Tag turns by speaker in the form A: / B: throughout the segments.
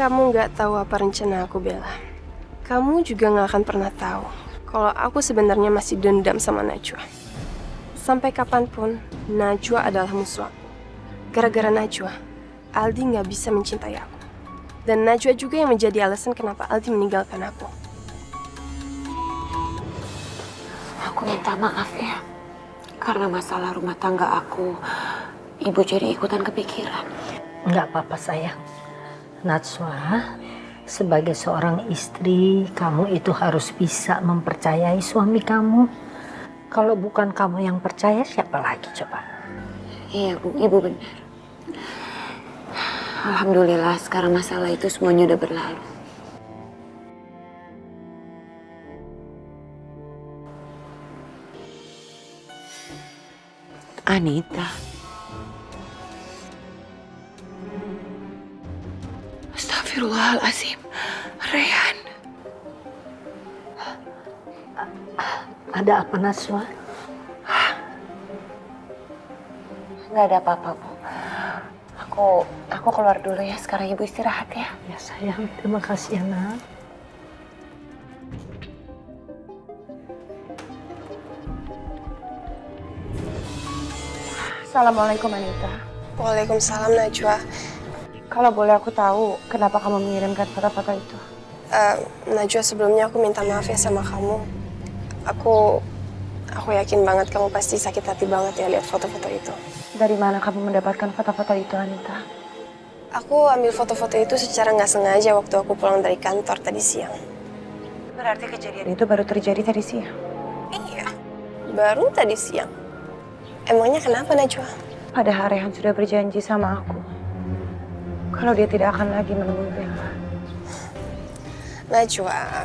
A: Kamu nggak tahu apa rencana aku, Bella. Kamu juga nggak akan pernah tahu kalau aku sebenarnya masih dendam sama Najwa. Sampai kapanpun, Najwa adalah musuh aku. Gara-gara Najwa, Aldi nggak bisa mencintai aku. Dan Najwa juga yang menjadi alasan kenapa Aldi meninggalkan aku.
B: Aku minta maaf ya. Karena masalah rumah tangga aku, Ibu jadi ikutan kepikiran.
C: Nggak apa-apa sayang. Najwa, sebagai seorang istri, kamu itu harus bisa mempercayai suami kamu. Kalau bukan kamu yang percaya, siapa lagi coba?
B: Iya Bu, Ibu benar. Alhamdulillah sekarang masalah itu semuanya udah berlalu. Anita. Astagfirullahaladzim. Rehan.
C: Ada apa Najwa?
B: Nggak ada apa-apa Bu. Aku keluar dulu ya. Sekarang Ibu istirahat ya.
C: Ya sayang, terima kasih ya nak.
D: Assalamualaikum Anita.
A: Waalaikumsalam, Najwa.
D: Kalau boleh aku tahu kenapa kamu mengirimkan foto-foto itu?
A: Najwa, sebelumnya aku minta maaf ya sama kamu. Aku yakin banget kamu pasti sakit hati banget ya lihat foto-foto itu.
D: Dari mana kamu mendapatkan foto-foto itu, Anita?
A: Aku ambil foto-foto itu secara nggak sengaja waktu aku pulang dari kantor tadi siang.
D: Berarti kejadian itu baru terjadi tadi siang?
A: Iya, baru tadi siang. Emangnya kenapa, Najwa?
D: Padahal Rehan sudah berjanji sama aku kalau dia tidak akan lagi menemui Bella.
A: Najwa,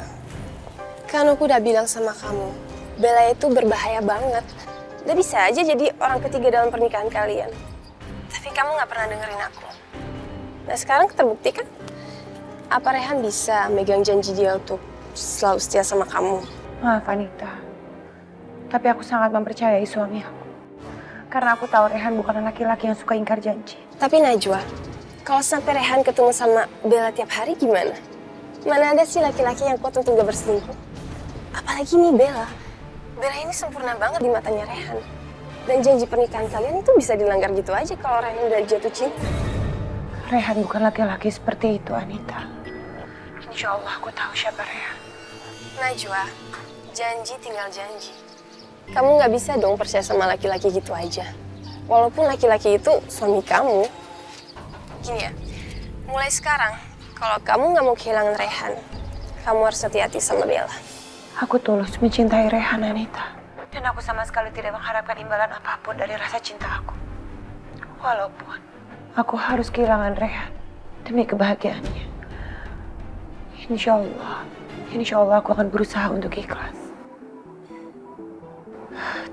A: kan aku udah bilang sama kamu, Bella itu berbahaya banget. Dia bisa aja jadi orang ketiga dalam pernikahan kalian. Tapi kamu nggak pernah dengerin aku. Nah sekarang terbukti kan? Apa Rehan bisa megang janji dia untuk selalu setia sama kamu?
D: Maaf Anita, tapi aku sangat mempercayai suami aku. Karena aku tahu Rehan bukan laki-laki yang suka ingkar janji.
A: Tapi Najwa, kalau sampai Rehan ketemu sama Bella tiap hari gimana? Mana ada sih laki-laki yang kuat untuk gak berselingkuh? Apalagi nih Bella. Bella ini sempurna banget di matanya Rehan. Dan janji pernikahan kalian itu bisa dilanggar gitu aja kalau Rehan udah jatuh cinta.
D: Rehan bukan laki-laki seperti itu, Anita. Insya Allah aku tahu siapa Rehan.
A: Najwa, janji tinggal janji. Kamu nggak bisa dong percaya sama laki-laki gitu aja. Walaupun laki-laki itu suami kamu. Gini ya, mulai sekarang, kalau kamu nggak mau kehilangan Rehan, kamu harus hati-hati sama Bella.
D: Aku tulus mencintai Rehan, Anita. Dan aku sama sekali tidak mengharapkan imbalan apapun dari rasa cinta aku. Walaupun aku harus kehilangan Rehan demi kebahagiaannya. Insya Allah aku akan berusaha untuk ikhlas.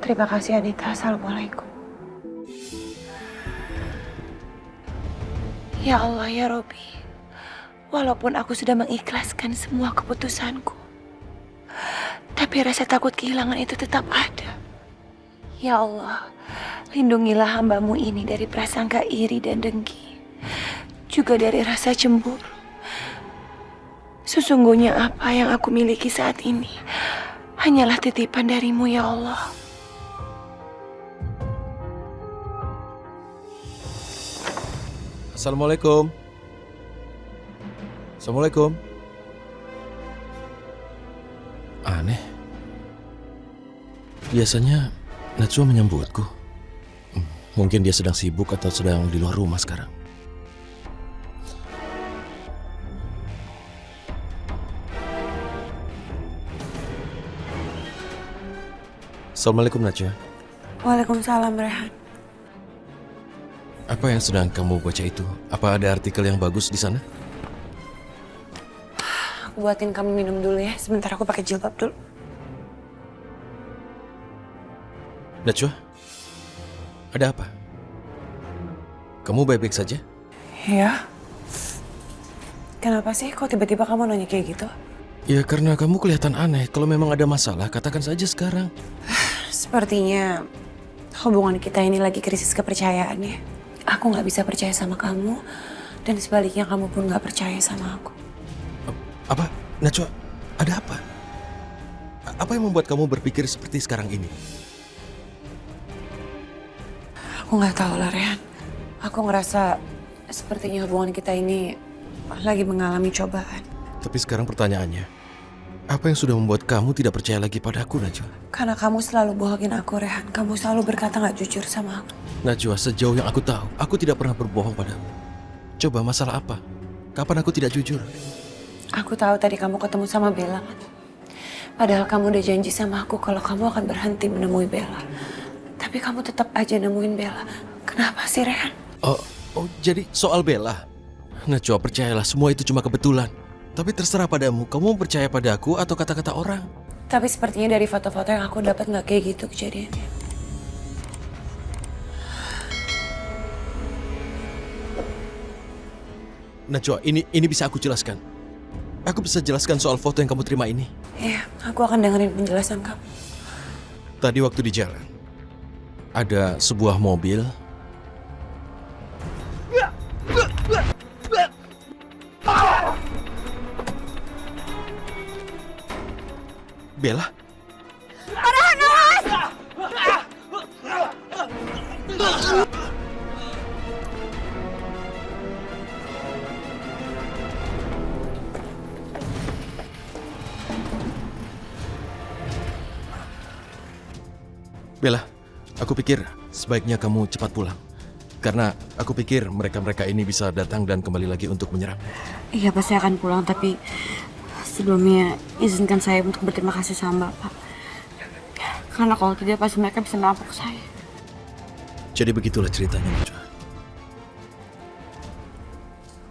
D: Terima kasih Anita. Assalamualaikum. Ya Allah ya Robi, walaupun aku sudah mengikhlaskan semua keputusanku, tapi rasa takut kehilangan itu tetap ada. Ya Allah, lindungilah hamba-Mu ini dari prasangka iri dan dengki, juga dari rasa cemburu. Sesungguhnya apa yang aku miliki saat ini hanyalah titipan dari-Mu ya Allah.
E: Assalamualaikum. Assalamualaikum. Aneh. Biasanya Najwa menyambutku. Mungkin dia sedang sibuk atau sedang di luar rumah sekarang. Assalamualaikum Najwa.
D: Waalaikumsalam Rehan.
E: Apa yang sedang kamu baca itu? Apa ada artikel yang bagus di sana?
D: Aku buatin kamu minum dulu ya. Sebentar aku pakai jilbab dulu.
E: Najwa, ada apa? Kamu baik-baik saja?
D: Iya. Kenapa sih kok tiba-tiba kamu nanya kayak gitu?
E: Ya karena kamu kelihatan aneh. Kalau memang ada masalah, katakan saja sekarang.
D: Sepertinya hubungan kita ini lagi krisis kepercayaan ya. Aku nggak bisa percaya sama kamu
B: Dan sebaliknya kamu pun gak percaya sama aku.
E: Apa? Najwa, ada apa? Apa yang membuat kamu berpikir seperti sekarang ini?
B: Aku gak tahu lah, Rehan. Aku ngerasa sepertinya hubungan kita ini lagi mengalami cobaan.
E: Tapi sekarang pertanyaannya, apa yang sudah membuat kamu tidak percaya lagi padaku, Najwa?
B: Karena kamu selalu bohongin aku, Rehan. Kamu selalu berkata gak jujur sama aku.
E: Najwa, sejauh yang aku tahu, aku tidak pernah berbohong padamu. Coba masalah apa? Kapan aku tidak jujur?
B: Aku tahu tadi kamu ketemu sama Bella kan? Padahal kamu udah janji sama aku kalau kamu akan berhenti menemui Bella. Tapi kamu tetap aja nemuin Bella. Kenapa sih, Rehan?
E: Oh, jadi soal Bella. Najwa, percayalah semua itu cuma kebetulan. Tapi terserah padamu, kamu mau percaya padaku atau kata-kata orang?
B: Tapi sepertinya dari foto-foto yang aku dapat nggak kayak gitu kejadiannya.
E: Najwa, ini bisa aku jelaskan. Aku bisa jelaskan soal foto yang kamu terima ini.
B: Iya, aku akan dengerin penjelasan kamu.
E: Tadi waktu di jalan, ada sebuah mobil. Bella? Bella, aku pikir sebaiknya kamu cepat pulang. Karena aku pikir mereka-mereka ini bisa datang dan kembali lagi untuk menyerang.
B: Iya, pasti akan pulang, tapi sebelumnya izinkan saya untuk berterima kasih sama Bapak. Karena kalau tidak pasti mereka bisa merampok saya.
E: Jadi begitulah ceritanya, Najwa.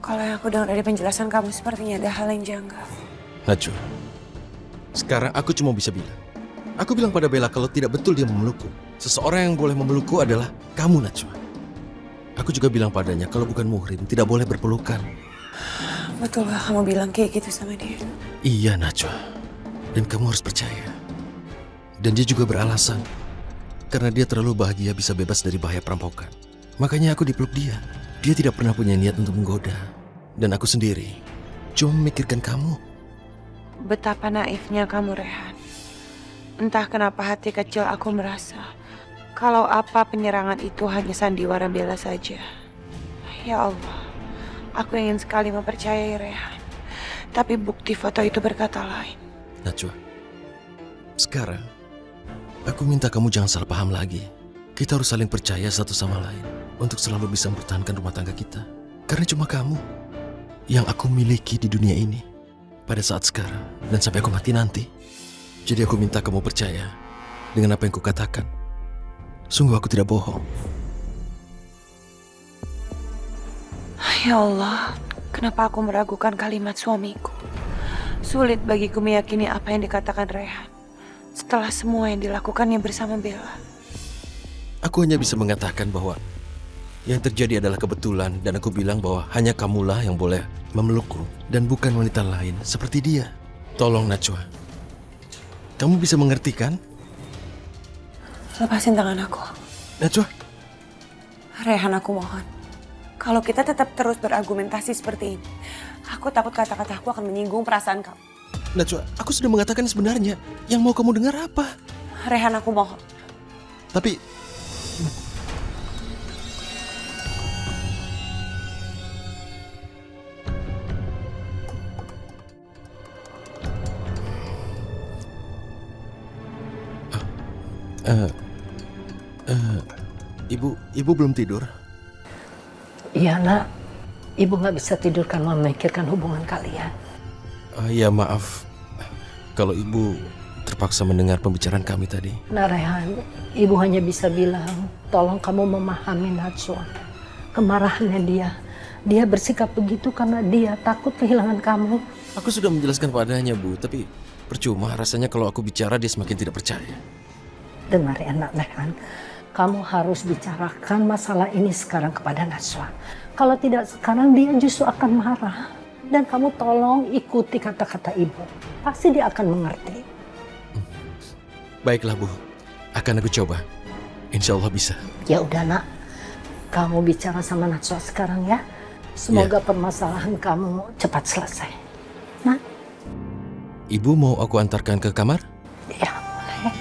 B: Kalau yang aku dengar dari penjelasan kamu sepertinya ada hal yang janggal.
E: Najwa, sekarang aku cuma bisa bilang. Aku bilang pada Bella kalau tidak betul dia memelukku. Seseorang yang boleh memelukku adalah kamu, Najwa. Aku juga bilang padanya kalau bukan muhrim tidak boleh berpelukan.
B: Betul gak kamu bilang kayak gitu sama dia?
E: Iya, Najwa. Dan kamu harus percaya. Dan dia juga beralasan. Karena dia terlalu bahagia bisa bebas dari bahaya perampokan. Makanya aku dipeluk dia. Dia tidak pernah punya niat untuk menggoda. Dan aku sendiri cuma memikirkan kamu.
D: Betapa naifnya kamu, Rehan. Entah kenapa hati kecil aku merasa kalau apa penyerangan itu hanya sandiwara Bella saja. Ya Allah, aku ingin sekali mempercayai Rehan. Tapi bukti foto itu berkata lain.
E: Najwa, sekarang aku minta kamu jangan salah paham lagi. Kita harus saling percaya satu sama lain untuk selalu bisa mempertahankan rumah tangga kita. Karena cuma kamu yang aku miliki di dunia ini pada saat sekarang dan sampai aku mati nanti. Jadi aku minta kamu percaya dengan apa yang kukatakan. Sungguh aku tidak bohong.
D: Ya Allah, kenapa aku meragukan kalimat suamiku? Sulit bagiku meyakini apa yang dikatakan Rehan setelah semua yang dilakukannya bersama Bella.
E: Aku hanya bisa mengatakan bahwa yang terjadi adalah kebetulan dan aku bilang bahwa hanya kamulah yang boleh memelukku dan bukan wanita lain seperti dia. Tolong, Najwa. Kamu bisa mengerti kan?
B: Lepasin tangan aku.
E: Najwa.
B: Rehan, aku mohon. Kalau kita tetap terus berargumentasi seperti ini, aku takut kata-kata aku akan menyinggung perasaan kamu.
E: Najwa, aku sudah mengatakan sebenarnya. Yang mau kamu dengar apa?
B: Rehan, aku mohon.
E: Tapi Ibu belum tidur?
C: Iya nak, ibu nggak bisa tidur karena memikirkan hubungan kalian.
E: Ya maaf, kalau ibu terpaksa mendengar pembicaraan kami tadi.
C: Nah Rehan, ibu hanya bisa bilang, tolong kamu memahami Najwa. Kemarahannya dia bersikap begitu karena dia takut kehilangan kamu.
E: Aku sudah menjelaskan padanya, Bu, tapi percuma rasanya kalau aku bicara dia semakin tidak percaya.
C: Dengar ya nak Rehan, kamu harus bicarakan masalah ini sekarang kepada Najwa. Kalau tidak sekarang dia justru akan marah. Dan kamu tolong ikuti kata-kata ibu. Pasti dia akan mengerti.
E: Baiklah, Bu. Akan aku coba. Insya Allah bisa.
C: Ya udah nak, kamu bicara sama Najwa sekarang ya. Semoga permasalahan kamu cepat selesai. Nah,
E: Ibu mau aku antarkan ke kamar?
C: ya boleh.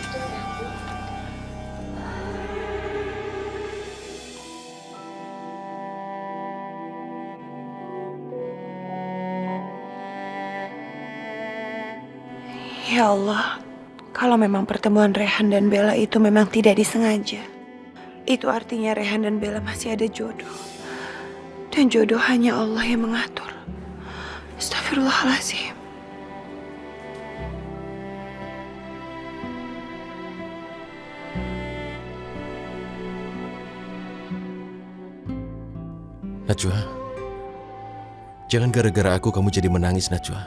D: Ya Allah, kalau memang pertemuan Rehan dan Bella itu memang tidak disengaja, itu artinya Rehan dan Bella masih ada jodoh. Dan jodoh hanya Allah yang mengatur. Astagfirullahaladzim.
E: Najwa, jangan gara-gara aku kamu jadi menangis, Najwa.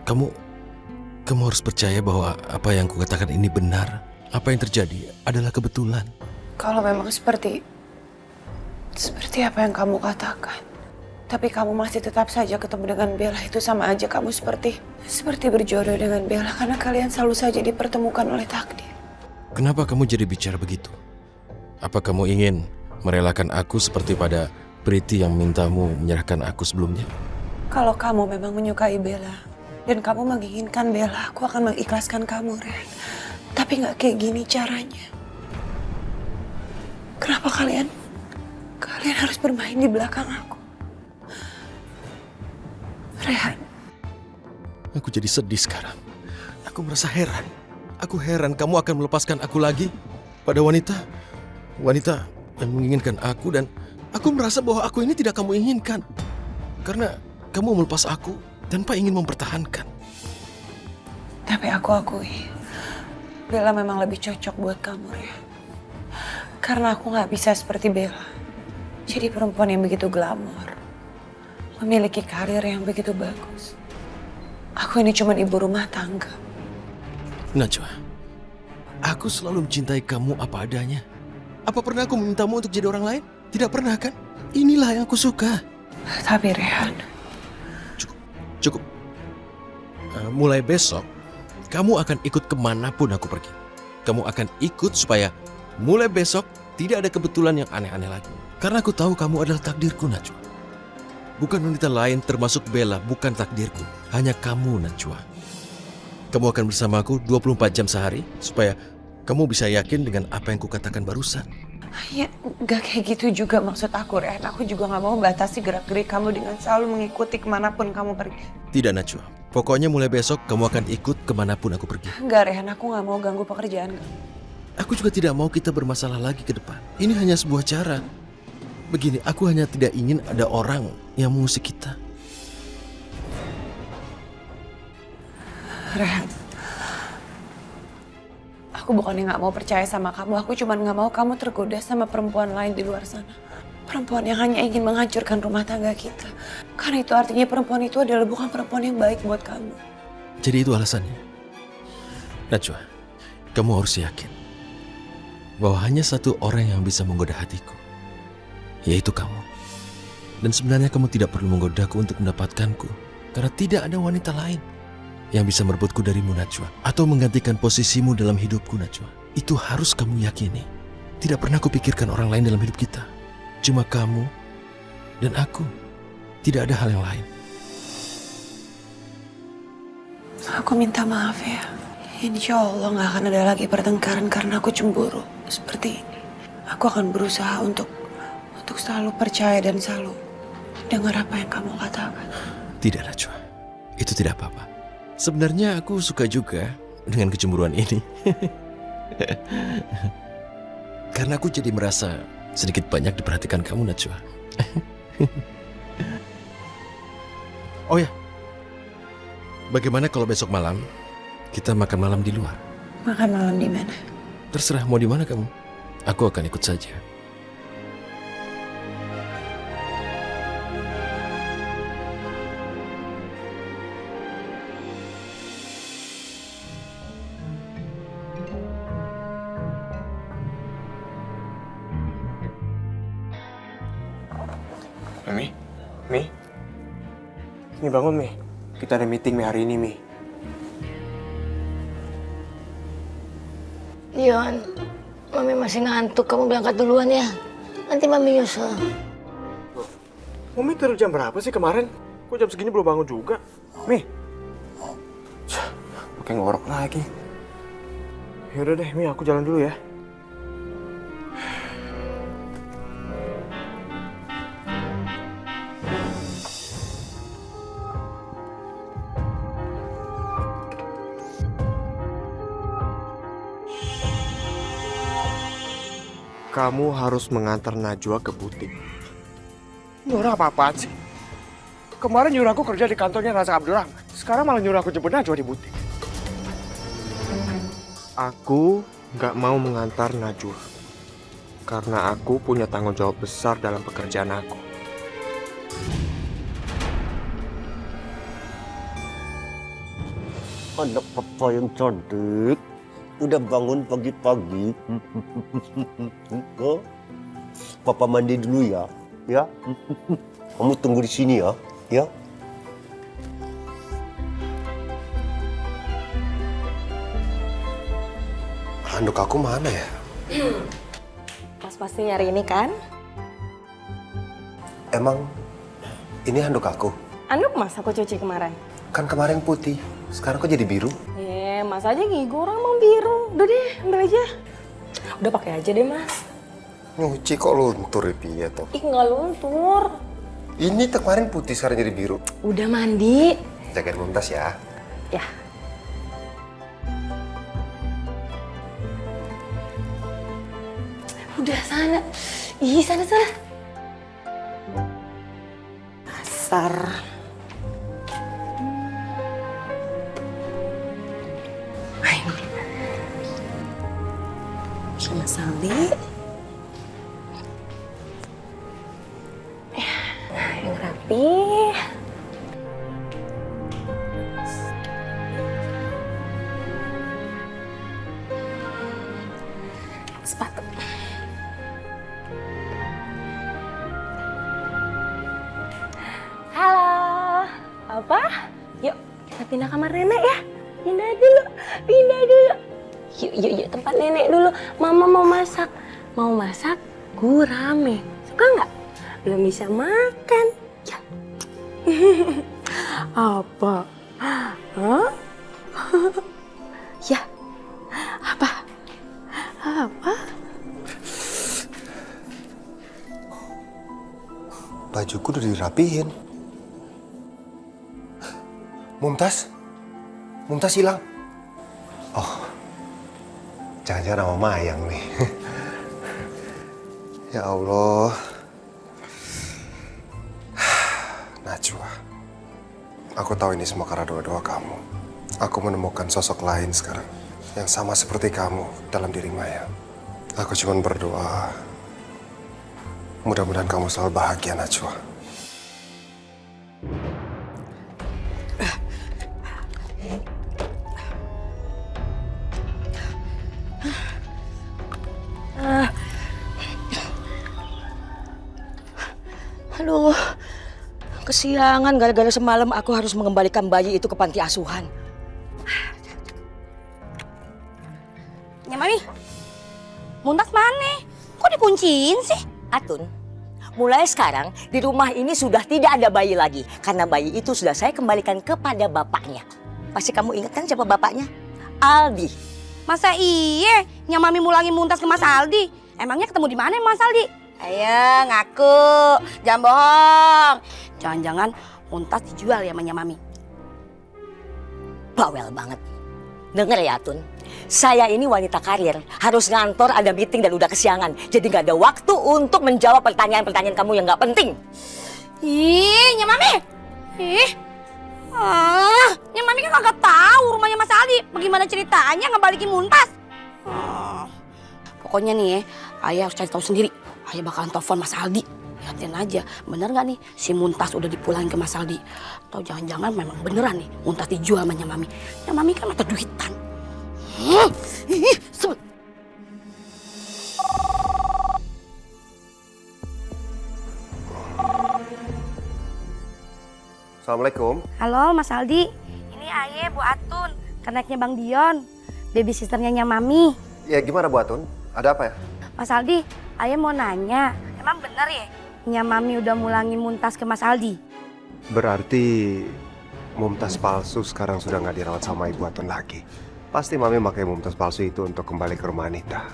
E: Kamu harus percaya bahwa apa yang kukatakan ini benar. Apa yang terjadi adalah kebetulan.
B: Kalau memang seperti apa yang kamu katakan, tapi kamu masih tetap saja ketemu dengan Bella, itu sama aja kamu seperti berjodoh dengan Bella karena kalian selalu saja dipertemukan oleh takdir.
E: Kenapa kamu jadi bicara begitu? Apa kamu ingin merelakan aku seperti pada Priti yang mintamu menyerahkan aku sebelumnya?
B: Kalau kamu memang menyukai Bella dan kamu menginginkan Bella, aku akan mengikhlaskan kamu, Ren. Tapi nggak kayak gini caranya. Kenapa kalian harus bermain di belakang aku? Rehan.
E: Aku jadi sedih sekarang. Aku merasa heran. Aku heran kamu akan melepaskan aku lagi pada wanita yang menginginkan aku, dan aku merasa bahwa aku ini tidak kamu inginkan. Karena kamu melepas aku tanpa ingin mempertahankan.
B: Tapi aku akui, Bella memang lebih cocok buat kamu, Rehan. Karena aku nggak bisa seperti Bella. Jadi perempuan yang begitu glamor, memiliki karir yang begitu bagus. Aku ini cuma ibu rumah tangga.
E: Najwa, aku selalu mencintai kamu apa adanya. Apa pernah aku memintamu untuk jadi orang lain? Tidak pernah kan? Inilah yang aku suka.
B: Tapi Rehan,
E: Cukup. Mulai besok, kamu akan ikut kemanapun aku pergi. Kamu akan ikut supaya mulai besok tidak ada kebetulan yang aneh-aneh lagi. Karena aku tahu kamu adalah takdirku, Najwa. Bukan wanita lain termasuk Bella, bukan takdirku. Hanya kamu, Najwa. Kamu akan bersamaku 24 jam sehari supaya kamu bisa yakin dengan apa yang kukatakan barusan.
B: ya nggak kayak gitu juga maksud aku, Rehan. Aku juga nggak mau batasi gerak-gerik kamu dengan selalu mengikuti kemanapun kamu pergi.
E: Tidak, Najwa. Pokoknya mulai besok kamu akan ikut kemanapun aku pergi.
B: Enggak, Rehan. Aku nggak mau ganggu pekerjaan kamu.
E: Aku juga tidak mau kita bermasalah lagi ke depan. Ini hanya sebuah cara. Begini, aku hanya tidak ingin ada orang yang mengusik kita.
B: Rehan, aku bukannya nggak mau percaya sama kamu. Aku cuma nggak mau kamu tergoda sama perempuan lain di luar sana. Perempuan yang hanya ingin menghancurkan rumah tangga kita. Karena itu artinya perempuan itu adalah bukan perempuan yang baik buat kamu.
E: Jadi itu alasannya. Najwa, kamu harus yakin bahwa hanya satu orang yang bisa menggoda hatiku, yaitu kamu. Dan sebenarnya kamu tidak perlu menggodaku untuk mendapatkanku, karena tidak ada wanita lain yang bisa merebutku darimu, Najwa, atau menggantikan posisimu dalam hidupku, Najwa. Itu harus kamu yakini. Tidak pernah kupikirkan orang lain dalam hidup kita. Cuma kamu dan aku. Tidak ada hal yang lain.
B: Aku minta maaf ya. Insya Allah nggak akan ada lagi pertengkaran karena aku cemburu seperti ini. Aku akan berusaha untuk selalu percaya dan selalu dengar apa yang kamu katakan.
E: Tidak, Najwa. Itu tidak apa-apa. Sebenarnya aku suka juga dengan kecemburuan ini. Karena aku jadi merasa sedikit banyak diperhatikan kamu, Najwa. Oh ya, bagaimana kalau besok malam kita makan malam di luar?
B: Makan malam di mana?
E: Terserah mau di mana kamu. Aku akan ikut saja.
F: Mi, Mi bangun Mi. Kita ada meeting Mi hari ini Mi.
G: Dion, Mami masih ngantuk. Kamu berangkat duluan ya. Nanti Mami nyusul.
F: Umi tidur jam berapa sih kemarin? Kok jam segini belum bangun juga? Mi. Pakai ngorok lagi. Yaudah deh, Mi, aku jalan dulu ya. Kamu harus mengantar Najwa ke butik. Ini orang apa-apaan sih? Kemarin nyuruh aku kerja di kantornya Rasa Abdurrahman. Sekarang malah nyuruh aku jemput Najwa di butik. Aku nggak mau mengantar Najwa. Karena aku punya tanggung jawab besar dalam pekerjaan aku.
G: Anak papa yang cantik. Udah bangun pagi-pagi. Oh, papa mandi dulu ya. Ya. Kamu tunggu di sini ya. Ya.
H: Handuk aku mana ya?
I: Mas pasti nyari ini kan?
H: Emang ini handuk aku?
I: Anduk mas aku cuci kemarin.
H: Kan kemarin putih, sekarang kok jadi biru?
I: Mas aja ngigo orang mau biru. Udah deh, ambil aja. Udah pakai aja deh mas.
H: Nyuci kok luntur ya piye toh?
I: Ih nggak luntur.
H: Ini kemarin putih sekarang jadi biru.
I: Udah mandi.
H: Jagain Mumtaz ya.
I: Ya. Udah sana. Ih sana. Dasar. Sama Saldi. Yang rapi. Sepatu. Halo. Apa? Yuk kita pindah kamar nenek ya. Pindah dulu. Yuk, tempat nenek dulu. Mama mau masak. Mau masak gurame. Suka nggak? Belum bisa makan. Ya. Apa? Hah? Ya. Apa?
H: Bajuku udah dirapihin. Mumtaz hilang. Oh, jangan-jangan sama Mayang nih. Ya Allah. Najwa, aku tahu ini semua karena doa-doa kamu. Aku menemukan sosok lain sekarang yang sama seperti kamu dalam diri Maya. Aku cuma berdoa, mudah-mudahan kamu selalu bahagia, Najwa.
J: Aduh, kesiangan gara-gara semalam aku harus mengembalikan bayi itu ke panti asuhan.
I: Ya Mami, Mumtaz mana? Kok dikunciin sih?
J: Atun, mulai sekarang di rumah ini sudah tidak ada bayi lagi. Karena bayi itu sudah saya kembalikan kepada bapaknya. Pasti kamu ingat kan siapa bapaknya? Aldi.
I: Masa iya? Nya Mami mulangin Mumtaz ke Mas Aldi? Emangnya ketemu di mana Mas Aldi? Ayo ngaku, jangan bohong. Jangan-jangan Mumtaz dijual ya sama Nya Mami?
J: Bawel banget. Dengar ya Atun, saya ini wanita karir, harus ngantor, ada meeting dan udah kesiangan. Jadi gak ada waktu untuk menjawab pertanyaan-pertanyaan kamu yang gak penting.
I: Ih, Nya Mami. Nya Mami kan kagak tahu rumahnya Mas Aldi. Bagaimana ceritanya ngebalikin Mumtaz? Pokoknya nih Ayah harus cari tahu sendiri. Ayah bakalan telepon Mas Aldi. Lihatin aja, bener gak nih si Mumtaz udah dipulangin ke Mas Aldi? Atau jangan-jangan memang beneran nih Mumtaz dijual sama Nya Mami. Nya Mami kan mata duitan.
H: Assalamualaikum.
I: Halo Mas Aldi, ini Aye Bu Atun, keneknya Bang Dion, babysisternya Nya Mami.
H: Ya gimana Bu Atun? Ada apa ya?
I: Mas Aldi, Aye mau nanya, emang bener ya Nya Mami udah mulangi Mumtaz ke Mas Aldi.
H: Berarti Mumtaz palsu sekarang sudah nggak dirawat sama Ibu Atun lagi. Pasti Mami pakai Mumtaz palsu itu untuk kembali ke rumah Anita.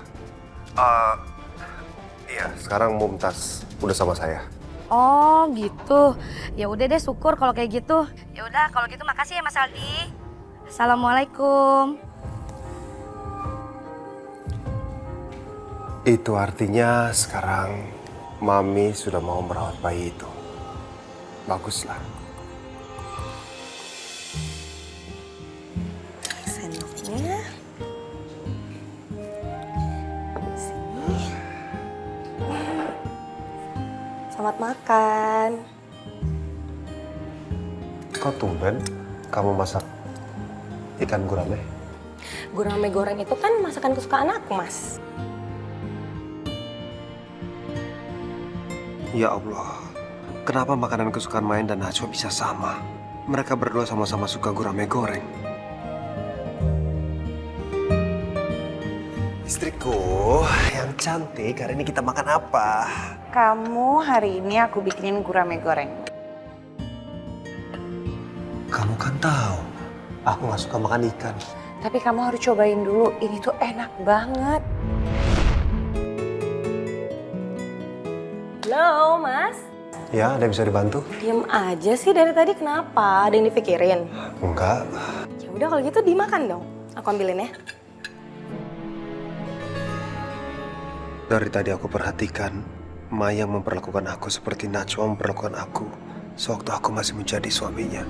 H: Iya, sekarang Mumtaz udah sama saya.
I: Oh gitu. Ya udah deh, syukur kalau kayak gitu. Ya udah kalau gitu makasih ya Mas Aldi. Assalamualaikum.
H: Itu artinya sekarang Mami sudah mau merawat bayi itu. Baguslah.
I: Sendoknya. Sini. Selamat makan.
H: Kok tumben kamu masak ikan gurame?
A: Gurame goreng itu kan masakan kesukaan aku, Mas.
H: Ya Allah, kenapa makanan kesukaan Maya dan Najwa bisa sama? Mereka berdua sama-sama suka gurame goreng. Istriku yang cantik, hari ini kita makan apa?
B: Kamu hari ini aku bikinin gurame goreng.
H: Kamu kan tahu, aku nggak suka makan ikan.
B: Tapi kamu harus cobain dulu, ini tuh enak banget.
A: Halo, Mas.
H: Ya, ada yang bisa dibantu?
A: Diem aja sih dari tadi, kenapa? Ada yang dipikirin?
H: Enggak.
A: Ya udah kalau gitu dimakan dong. Aku ambilin ya.
H: Dari tadi aku perhatikan, Maya memperlakukan aku seperti Najwa memperlakukan aku sewaktu aku masih menjadi suaminya.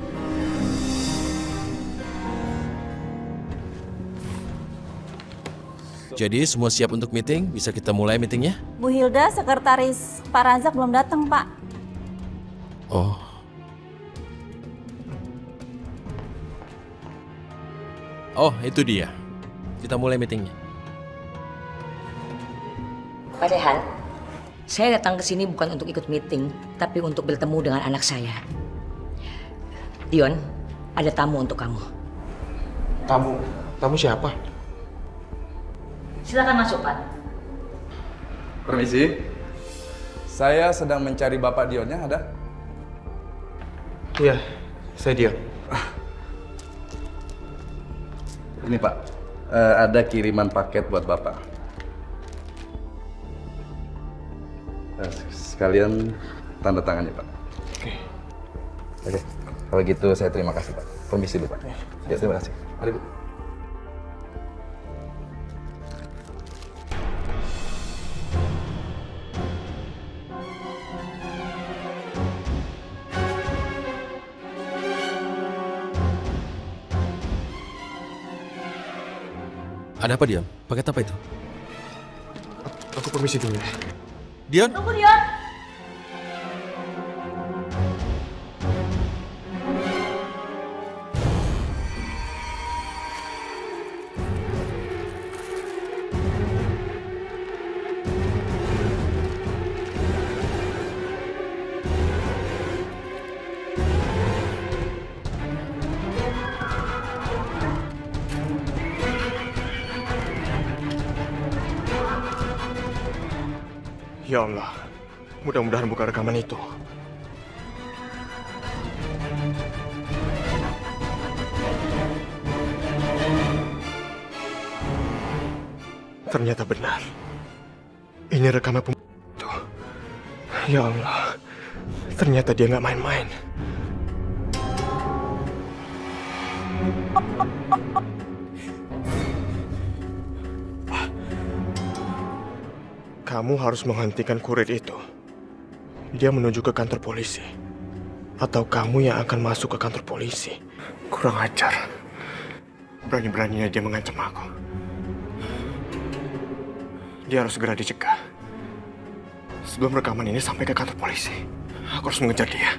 E: Jadi semua siap untuk meeting? Bisa kita mulai meetingnya?
K: Bu Hilda, sekretaris Pak Razak belum datang, Pak.
E: Oh. Oh, itu dia. Kita mulai meetingnya.
J: Pak Rehan, saya datang ke sini bukan untuk ikut meeting, tapi untuk bertemu dengan anak saya. Dion, ada tamu untuk kamu.
F: Tamu siapa?
J: Silakan masuk, Pak.
L: Permisi. Saya sedang mencari Bapak Dionnya, ada?
F: Iya, saya Dion.
L: Ini Pak, ada kiriman paket buat Bapak. Sekalian tanda tangannya, Pak. Oke. Kalau gitu saya terima kasih, Pak. Permisi dulu, Pak. Ya, terima kasih. Mari, Bu.
E: Ada apa, Dion? Paket apa itu?
F: Aku permisi dulu ya.
E: Dion?
K: Tunggu, Dion.
F: Ya Allah, mudah-mudahan bukan rekaman itu. Ternyata benar. Ini rekaman pembunuh itu. Ya Allah, ternyata dia nggak main-main. Kamu harus menghentikan kurir itu. Dia menuju ke kantor polisi. Atau kamu yang akan masuk ke kantor polisi. Kurang ajar. Berani-beraninya dia mengancam aku. Dia harus segera dicegah. Sebelum rekaman ini sampai ke kantor polisi. Aku harus mengejar dia.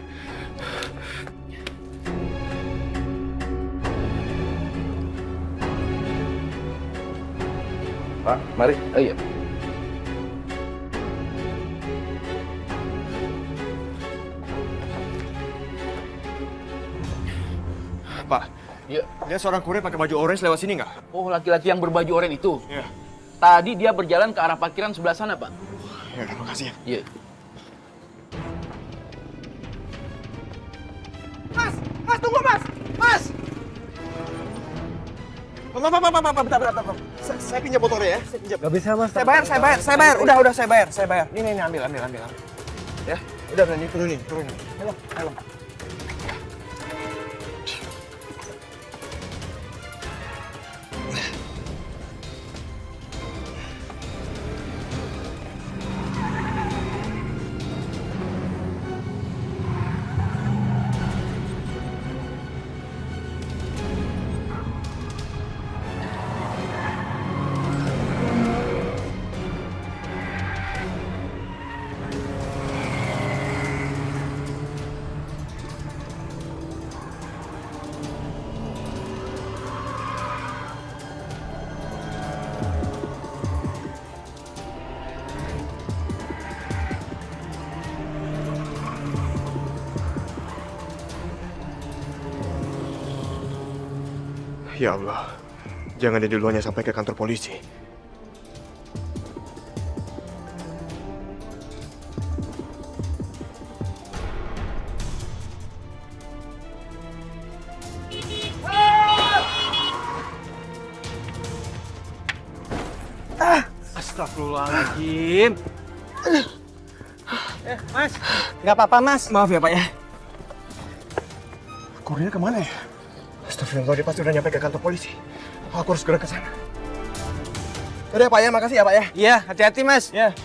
L: Pak, mari. Ayo.
F: Pak,
L: Ya.
F: lihat seorang kurir pakai baju orange lewat sini nggak?
M: Oh, laki-laki yang berbaju oranye itu.
F: Iya.
M: Tadi dia berjalan ke arah parkiran sebelah sana, Pak.
F: Ya, makasih ya.
M: Iya.
F: Mas, tunggu mas! Mas! Bentar. Saya pinjam motornya ya. Saya pinjam.
L: Gak bisa mas.
F: Saya bayar. Udah, saya bayar. Ini ambil. Ya, udah berani turunin. Ayo. Ya Allah, jangan dia duluannya sampai ke kantor polisi. Astagfirullahaladzim. Mas, nggak apa-apa mas. Maaf ya pak ya. Kurirnya kemana ya? Astagfirullah, dia pasti udah nyampe ke kantor polisi. Aku harus segera ke sana. Udah pak ya, makasih ya pak ya. Iya, hati-hati mas. Ya.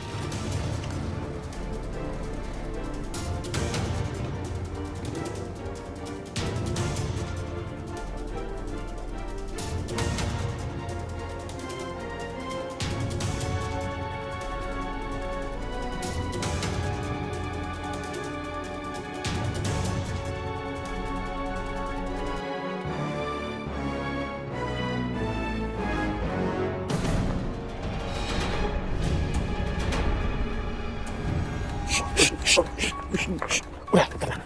F: Udah, tenang.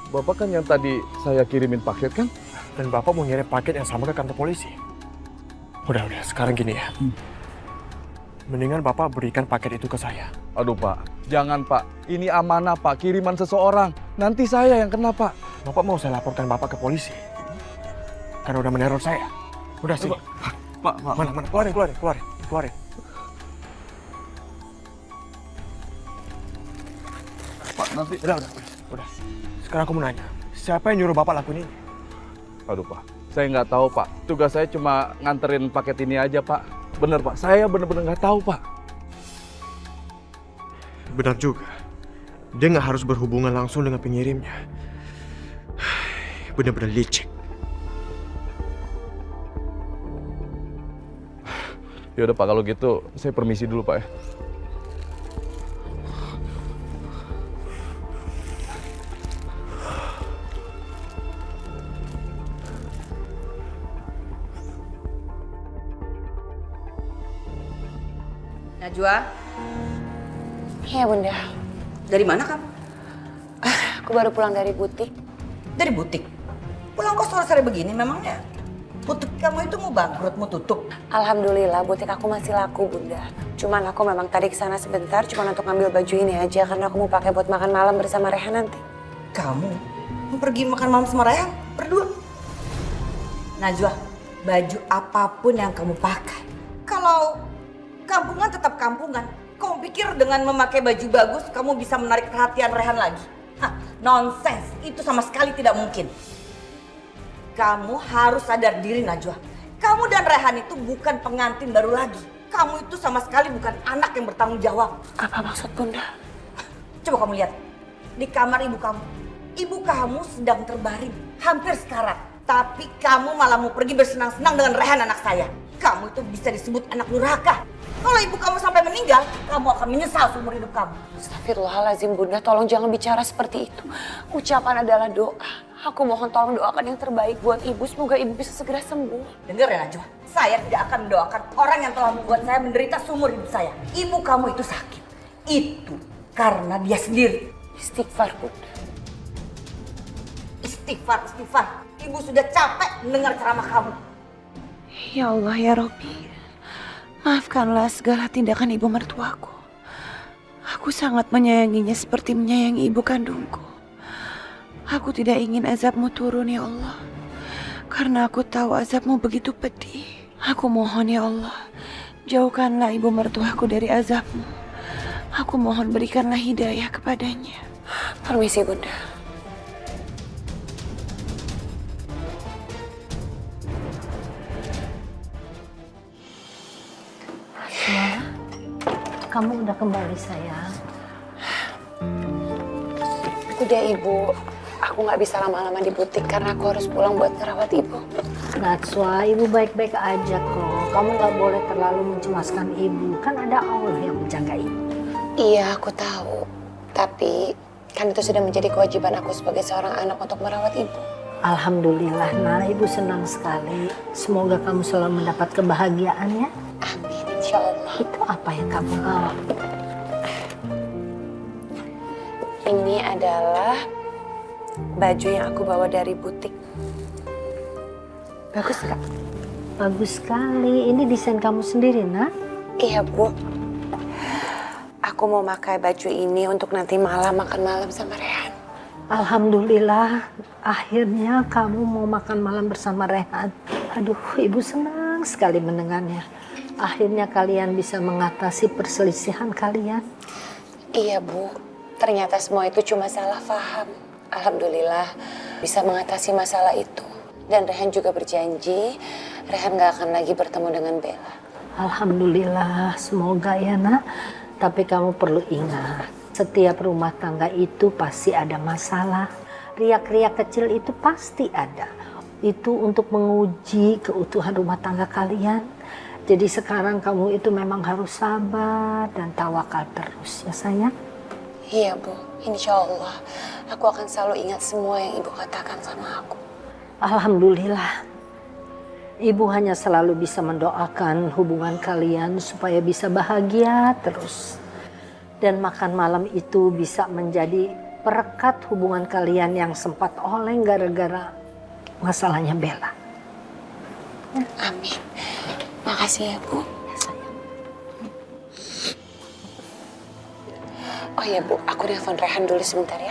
L: Bapak kan yang tadi saya kirimin paket kan?
F: Dan bapak mau ngirim paket yang sama ke kantor polisi. Udah, sekarang gini ya. Mendingan bapak berikan paket itu ke saya.
L: Aduh pak, jangan pak. Ini amanah pak, kiriman seseorang. Nanti saya yang kena pak.
F: Bapak mau saya laporkan bapak ke polisi? Karena udah meneror saya. Udah sih.
L: Pak.
F: Mana? Keluarin.
L: Pak, nanti.
F: Udah. Sekarang aku mau nanya, siapa yang nyuruh bapak lakuin ini?
L: Aduh pak, saya nggak tahu pak. Tugas saya cuma nganterin paket ini aja pak. Bener pak, saya bener-bener nggak tahu pak.
F: Benar juga. Dia nggak harus berhubungan langsung dengan pengirimnya. Bener-bener licik.
L: Ya udah pak, kalau gitu saya permisi dulu pak ya.
B: Najwa.
D: Iya bunda.
B: Dari mana kamu?
D: Aku baru pulang dari butik.
B: Dari butik? Pulang kok sore-sore begini memangnya? Butik kamu itu mau bangkrut, mau tutup?
D: Alhamdulillah butik aku masih laku bunda. Cuman aku memang tadi kesana sebentar cuma untuk ngambil baju ini aja karena aku mau pakai buat makan malam bersama Rehan nanti.
B: Kamu mau pergi makan malam sama Rehan? Berdua? Najwa, baju apapun yang kamu pakai. Kalau kampungan tetap kampungan. Kamu pikir dengan memakai baju bagus kamu bisa menarik perhatian Rehan lagi? Hah, nonsens. Itu sama sekali tidak mungkin. Kamu harus sadar diri Najwa. Kamu dan Rehan itu bukan pengantin baru lagi. Kamu itu sama sekali bukan anak yang bertanggung jawab.
D: Apa maksud bunda?
B: Coba kamu lihat. Di kamar ibu kamu. Ibu kamu sedang terbaring. Hampir sekarat. Tapi kamu malah mau pergi bersenang-senang dengan Rehan anak saya. Kamu itu bisa disebut anak durhaka. Kalau ibu kamu sampai meninggal, kamu akan menyesal seumur hidup kamu.
D: Astagfirullahaladzim bunda, tolong jangan bicara seperti itu. Ucapan adalah doa. Aku mohon tolong doakan yang terbaik buat ibu. Semoga ibu bisa segera sembuh.
B: Dengar ya Najwa, saya tidak akan mendoakan orang yang telah membuat saya menderita seumur hidup saya. Ibu kamu itu sakit. Itu karena dia sendiri.
D: Istighfar bunda.
B: Istighfar. Ibu sudah capek mendengar ceramah kamu.
D: Ya Allah ya Robbi. Maafkanlah segala tindakan ibu mertuaku. Aku sangat menyayanginya seperti menyayangi ibu kandungku. Aku tidak ingin azabmu turun ya Allah. Karena aku tahu azabmu begitu pedih. Aku mohon ya Allah, jauhkanlah ibu mertuaku dari azabmu. Aku mohon berikanlah hidayah kepadanya. Permisi Bunda.
C: Najwa, kamu udah kembali sayang.
D: Udah Ibu, aku nggak bisa lama-lama di butik karena aku harus pulang buat ngerawat Ibu.
C: Najwa, ibu baik-baik aja kok. Kamu nggak boleh terlalu mencemaskan ibu. Kan ada Allah yang menjaga ibu.
D: Iya, aku tahu. Tapi kan itu sudah menjadi kewajiban aku sebagai seorang anak untuk merawat Ibu.
C: Alhamdulillah, Nah, ibu senang sekali. Semoga kamu selalu mendapat kebahagiaan ya.
D: Amin, insya Allah.
C: Itu apa yang kamu bawa?
D: Ini adalah baju yang aku bawa dari butik. Bagus nggak?
C: Bagus sekali. Ini desain kamu sendiri, Nak?
D: Iya, Bu. Aku mau pakai baju ini untuk nanti malam makan malam sama Rehan.
C: Alhamdulillah, akhirnya kamu mau makan malam bersama Rehan. Aduh, ibu senang sekali mendengarnya. Akhirnya kalian bisa mengatasi perselisihan kalian.
D: Iya, Bu. Ternyata semua itu cuma salah paham. Alhamdulillah bisa mengatasi masalah itu. Dan Rehan juga berjanji, Rehan gak akan lagi bertemu dengan Bella.
C: Alhamdulillah, semoga ya Nak. Tapi kamu perlu ingat, setiap rumah tangga itu pasti ada masalah. Riak-riak kecil itu pasti ada. Itu untuk menguji keutuhan rumah tangga kalian. Jadi sekarang kamu itu memang harus sabar dan tawakal terus ya sayang.
D: Iya Bu, insya Allah aku akan selalu ingat semua yang Ibu katakan sama aku.
C: Alhamdulillah. Ibu hanya selalu bisa mendoakan hubungan kalian supaya bisa bahagia terus. Dan makan malam itu bisa menjadi perekat hubungan kalian yang sempat oleng gara-gara masalahnya Bella.
D: Amin. Makasih ya Bu. Oh ya Bu, aku nelfon Rehan dulu sebentar ya.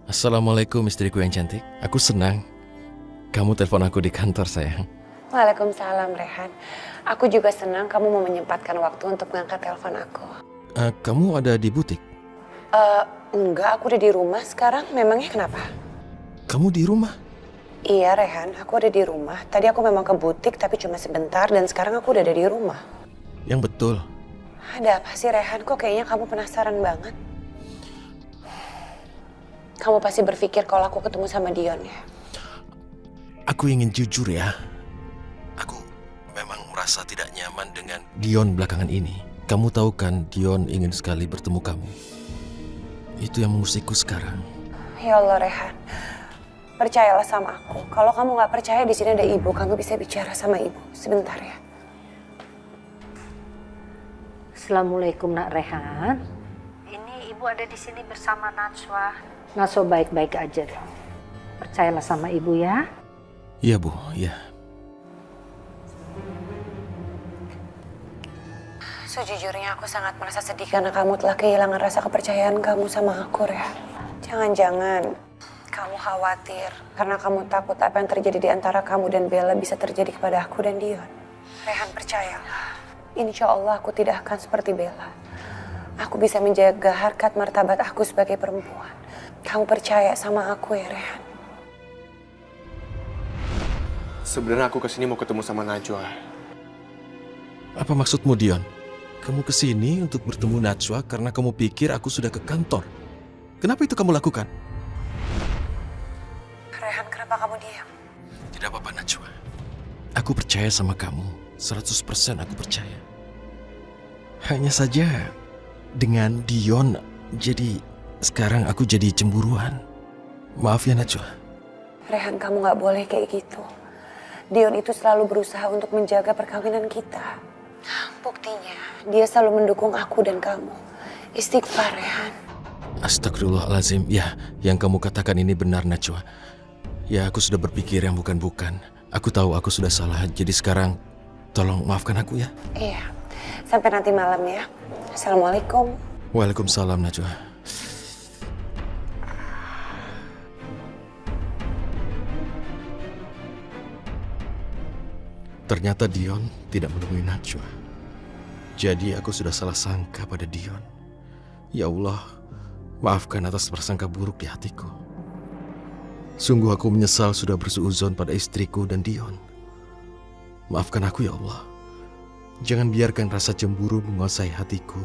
E: Assalamualaikum istriku yang cantik. Aku senang kamu telepon aku di kantor sayang.
D: Waalaikumsalam Rehan. Aku juga senang kamu mau menyempatkan waktu untuk mengangkat telepon aku.
E: Kamu ada di butik?
D: Enggak, aku udah di rumah sekarang. Memangnya kenapa?
E: Kamu di rumah?
D: Iya Rehan, aku ada di rumah. Tadi aku memang ke butik tapi cuma sebentar dan sekarang aku udah ada di rumah.
E: Yang betul.
D: Ada apa sih Rehan? Kok kayaknya kamu penasaran banget? Kamu pasti berpikir kalau aku ketemu sama Dion ya?
E: Aku ingin jujur ya. Aku memang merasa tidak nyaman dengan Dion belakangan ini. Kamu tahu kan Dion ingin sekali bertemu kamu. Itu yang mengusikku sekarang.
D: Ya Allah Rehan, percayalah sama aku. Kalau kamu nggak percaya di sini ada ibu, kamu bisa bicara sama ibu. Sebentar ya.
C: Assalamualaikum Nak Rehan. Ini ibu ada di sini bersama Najwa. Najwa baik-baik aja dong. Percayalah sama ibu ya.
E: Iya Bu, iya.
D: Sejujurnya aku sangat merasa sedih karena kamu telah kehilangan rasa kepercayaan kamu sama aku, Rehan. Jangan-jangan kamu khawatir karena kamu takut apa yang terjadi di antara kamu dan Bella bisa terjadi kepada aku dan Dion. Rehan, percayalah. Insya Allah aku tidak akan seperti Bella. Aku bisa menjaga harkat martabat aku sebagai perempuan. Kamu percaya sama aku ya, Rehan?
F: Sebenarnya aku kesini mau ketemu sama Najwa.
E: Apa maksudmu Dion? Kamu kesini untuk bertemu Najwa karena kamu pikir aku sudah ke kantor. Kenapa itu kamu lakukan?
D: Rehan, kenapa kamu diam?
E: Tidak apa-apa Najwa. Aku percaya sama kamu. 100% aku percaya. Hanya saja dengan Dion, jadi sekarang aku jadi cemburuan. Maaf ya Najwa.
D: Rehan, kamu gak boleh kayak gitu. Dion itu selalu berusaha untuk menjaga perkawinan kita. Buktinya, dia selalu mendukung aku dan kamu. Istighfar, Rehan.
E: Astagfirullahaladzim. Ya, yang kamu katakan ini benar Najwa. Ya, aku sudah berpikir yang bukan-bukan. Aku tahu aku sudah salah, jadi sekarang tolong maafkan aku ya.
B: Iya, sampai nanti malam ya. Assalamualaikum.
E: Waalaikumsalam, Najwa. Ternyata Dion tidak menemui Najwa. Jadi aku sudah salah sangka pada Dion. Ya Allah, maafkan atas prasangka buruk di hatiku. Sungguh aku menyesal sudah bersuuzon pada istriku dan Dion. Maafkan aku ya Allah. Jangan biarkan rasa cemburu menguasai hatiku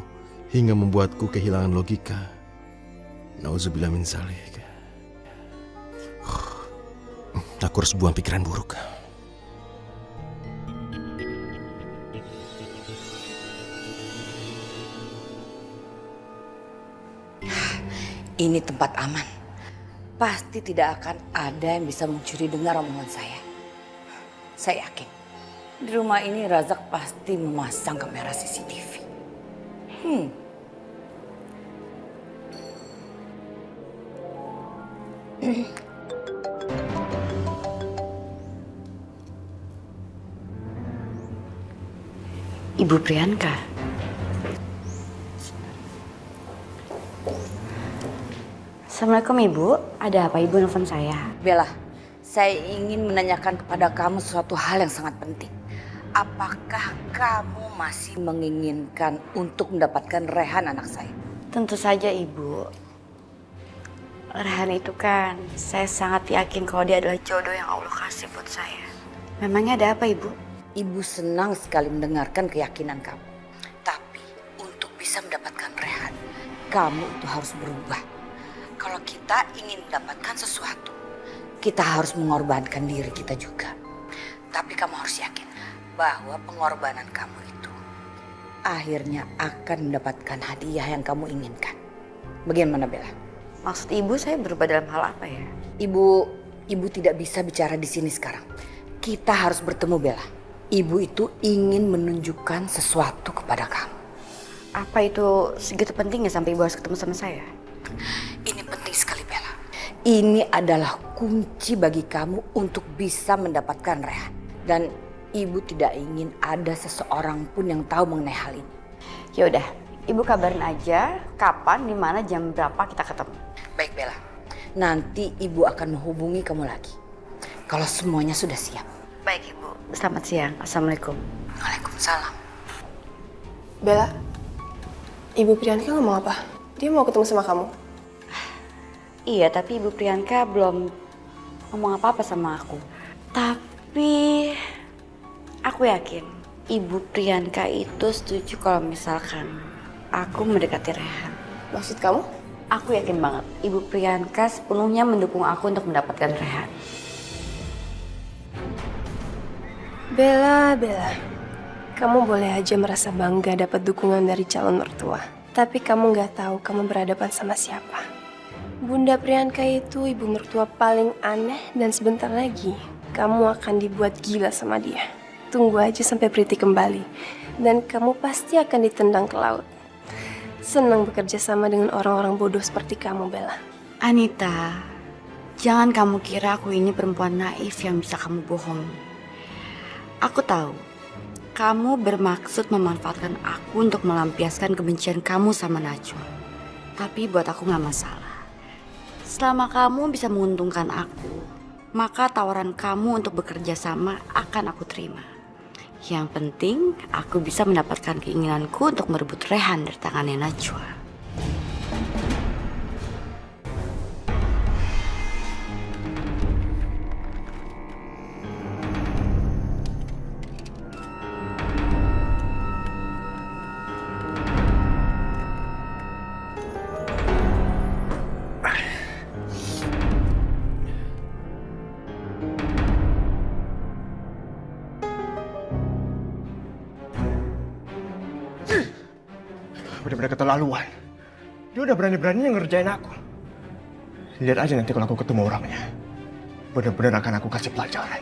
E: hingga membuatku kehilangan logika. Nauzubillah min zalik. Aku harus buang pikiran buruk.
J: Ini tempat aman. Pasti tidak akan ada yang bisa mencuri dengar omongan saya. Saya yakin di rumah ini Razak pasti memasang kamera CCTV. Ibu Priyanka.
I: Assalamualaikum Ibu, ada apa Ibu nelfon saya?
J: Bella, saya ingin menanyakan kepada kamu suatu hal yang sangat penting. Apakah kamu masih menginginkan untuk mendapatkan Rehan anak saya?
I: Tentu saja Ibu. Rehan itu kan, saya sangat yakin kalau dia adalah jodoh yang Allah kasih buat saya. Memangnya ada apa Ibu?
J: Ibu senang sekali mendengarkan keyakinan kamu. Tapi untuk bisa mendapatkan Rehan, kamu itu harus berubah. Kalau kita ingin mendapatkan sesuatu, kita harus mengorbankan diri kita juga. Tapi kamu harus yakin bahwa pengorbanan kamu itu akhirnya akan mendapatkan hadiah yang kamu inginkan. Bagaimana Bella?
I: Maksud Ibu saya berubah dalam hal apa ya?
J: Ibu tidak bisa bicara di sini sekarang. Kita harus bertemu Bella. Ibu itu ingin menunjukkan sesuatu kepada kamu.
I: Apa itu segitu pentingnya sampai Ibu harus ketemu sama saya?
J: Ini penting sekali Bella. Ini adalah kunci bagi kamu untuk bisa mendapatkan Rehan. Dan Ibu tidak ingin ada seseorang pun yang tahu mengenai hal ini.
I: Yaudah, Ibu kabarin aja kapan, di mana, jam berapa kita ketemu.
J: Baik Bella, nanti Ibu akan menghubungi kamu lagi kalau semuanya sudah siap.
I: Baik Ibu, selamat siang. Assalamualaikum.
J: Waalaikumsalam.
A: Bella, Ibu Priyanka ngomong apa? Dia mau ketemu sama kamu.
I: Iya, tapi Ibu Priyanka belum ngomong apa-apa sama aku. Tapi aku yakin Ibu Priyanka itu setuju kalau misalkan aku mendekati Rehan.
A: Maksud kamu?
I: Aku yakin banget Ibu Priyanka sepenuhnya mendukung aku untuk mendapatkan Rehan.
A: Bella, kamu boleh aja merasa bangga dapat dukungan dari calon mertua. Tapi kamu nggak tahu kamu berhadapan sama siapa. Bunda Priyanka itu ibu mertua paling aneh dan sebentar lagi kamu akan dibuat gila sama dia. Tunggu aja sampai Priti kembali dan kamu pasti akan ditendang ke laut. Senang bekerja sama dengan orang-orang bodoh seperti kamu, Bella.
I: Anita, jangan kamu kira aku ini perempuan naif yang bisa kamu bohongi. Aku tahu kamu bermaksud memanfaatkan aku untuk melampiaskan kebencian kamu sama Najwa. Tapi buat aku gak masalah. Selama kamu bisa menguntungkan aku, maka tawaran kamu untuk bekerja sama akan aku terima. Yang penting, aku bisa mendapatkan keinginanku untuk merebut Rehan dari tangannya Najwa.
F: Benar-benar keterlaluan. Dia udah berani-beraninya ngerjain aku. Lihat aja nanti kalau aku ketemu orangnya. Benar-benar akan aku kasih pelajaran.